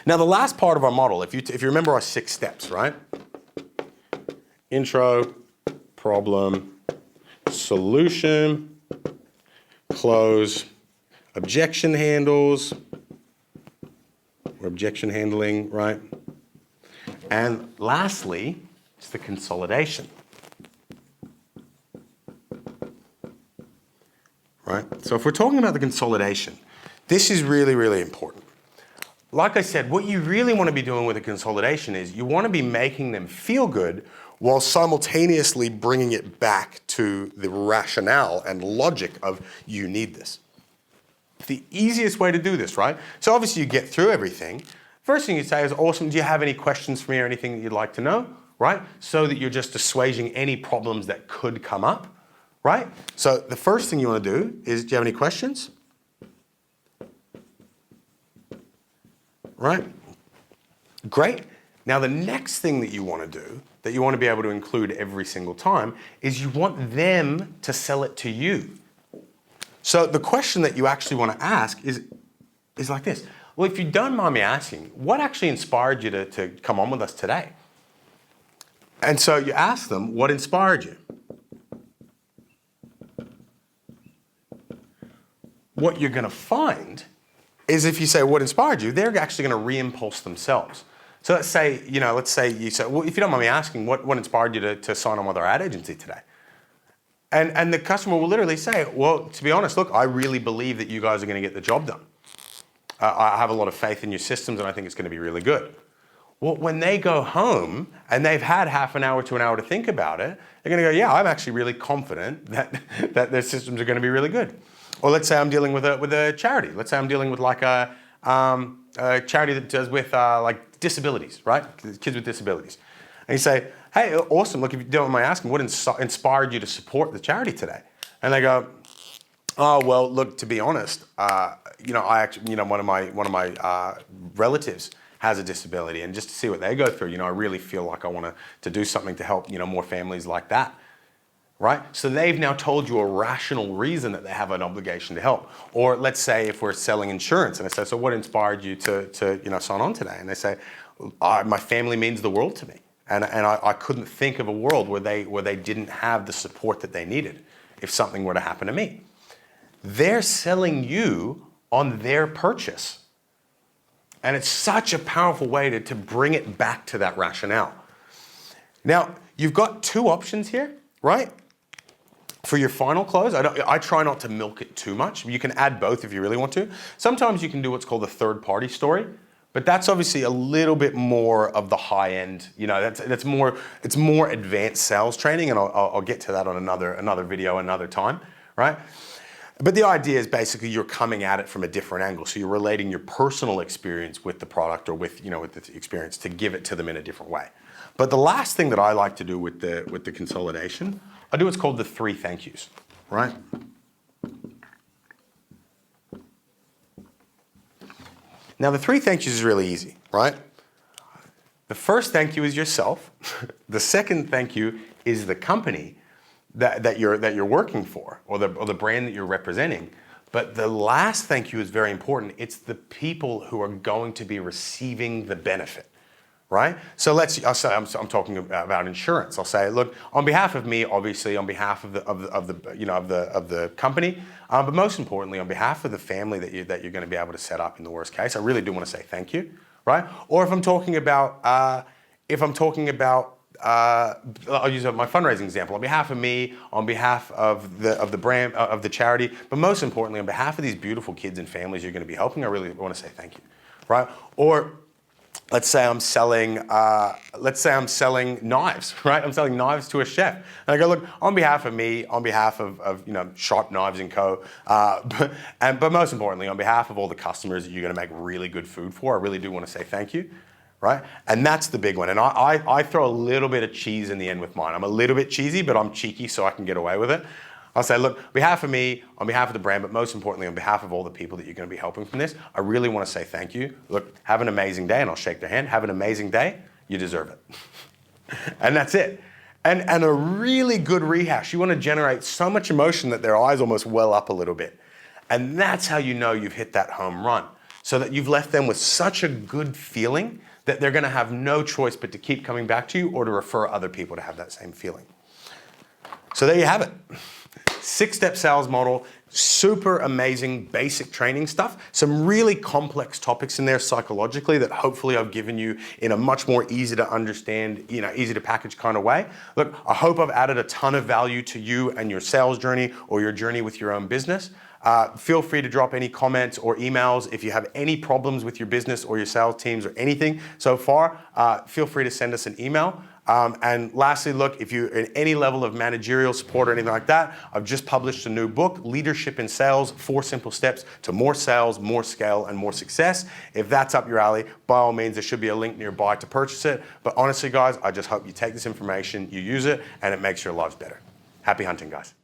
Now, the last part of our model, if you remember our 6 steps, right? Intro, problem, solution, close, objection handles, or objection handling, right? And lastly, it's the consolidation. Right? So if we're talking about the consolidation, this is really, really important. Like I said, what you really want to be doing with a consolidation is you want to be making them feel good while simultaneously bringing it back to the rationale and logic of you need this. The easiest way to do this, right? So obviously you get through everything. First thing you say is, awesome, do you have any questions for me or anything that you'd like to know, right? So that you're just assuaging any problems that could come up, right? So the first thing you want to do is, do you have any questions? Right? Great. Now the next thing that you want to do, that you want to be able to include every single time, is you want them to sell it to you. So the question that you actually want to ask is like this. Well, if you don't mind me asking, what actually inspired you to come on with us today? And so you ask them, what inspired you? What you're going to find is if you say, what inspired you, they're actually going to re-impulse themselves. So let's say you say, well, if you don't mind me asking, what inspired you to sign on with our ad agency today? And the customer will literally say, well, to be honest, look, I really believe that you guys are going to get the job done. I have a lot of faith in your systems and I think it's going to be really good. Well, when they go home and they've had half an hour to an hour to think about it, they're going to go, yeah, I'm actually really confident that their systems are going to be really good. Or let's say I'm dealing with a charity. Let's say I'm dealing with like a charity that does with like disabilities, right? Kids with disabilities. And you say, hey, awesome, look, if you don't mind asking, what inspired you to support the charity today? And they go, oh, well, look, to be honest, I actually, one of my relatives has a disability, and just to see what they go through, I really feel like I want to do something to help, more families like that, right? So they've now told you a rational reason that they have an obligation to help. Or let's say if we're selling insurance, and I say, so what inspired you to sign on today? And they say, my family means the world to me, and I couldn't think of a world where they didn't have the support that they needed if something were to happen to me. They're selling you on their purchase. And it's such a powerful way to bring it back to that rationale. Now, you've got 2 options here, right? For your final close, I try not to milk it too much. You can add both if you really want to. Sometimes you can do what's called a third-party story, but that's obviously a little bit more of the high end. It's more advanced sales training, and I'll get to that on another video another time, right? But the idea is basically you're coming at it from a different angle. So you're relating your personal experience with the product or with the experience to give it to them in a different way. But the last thing that I like to do with the consolidation, I do what's called the 3 thank yous, right? Now the 3 thank yous is really easy, right? The first thank you is yourself. The second thank you is the company that you're working for, or the brand that you're representing. But the last thank you is very important. It's the people who are going to be receiving the benefit, right? So I'll say I'm talking about insurance. I'll say, look, on behalf of me, obviously, on behalf of the company, but most importantly, on behalf of the family that you're going to be able to set up in the worst case, I really do want to say thank you, right? Or if I'm talking about I'll use my fundraising example. On behalf of me, on behalf of the brand, of the charity, but most importantly, on behalf of these beautiful kids and families you're going to be helping, I really want to say thank you, right? Or let's say I'm selling knives, right? I'm selling knives to a chef, and I go, look, on behalf of me, on behalf of Sharp Knives and Co. But most importantly, on behalf of all the customers that you're going to make really good food for, I really do want to say thank you. Right? And that's the big one. And I throw a little bit of cheese in the end with mine. I'm a little bit cheesy, but I'm cheeky so I can get away with it. I'll say, look, on behalf of me, on behalf of the brand, but most importantly, on behalf of all the people that you're going to be helping from this, I really want to say thank you. Look, have an amazing day, and I'll shake their hand. Have an amazing day. You deserve it. And that's it. And a really good rehash. You want to generate so much emotion that their eyes almost well up a little bit. And that's how you know you've hit that home run. so that you've left them with such a good feeling that they're going to have no choice but to keep coming back to you or to refer other people to have that same feeling. So there you have it. 6-step sales model, super amazing basic training stuff, some really complex topics in there psychologically that hopefully I've given you in a much more easy to understand, easy to package kind of way. Look, I hope I've added a ton of value to you and your sales journey or your journey with your own business. Feel free to drop any comments or emails if you have any problems with your business or your sales teams or anything so far. Feel free to send us an email. And lastly, look, if you're in any level of managerial support or anything like that, I've just published a new book, Leadership in Sales, 4 Simple Steps to More Sales, More Scale, and More Success. If that's up your alley, by all means, there should be a link nearby to purchase it. But honestly, guys, I just hope you take this information, you use it, and it makes your lives better. Happy hunting, guys.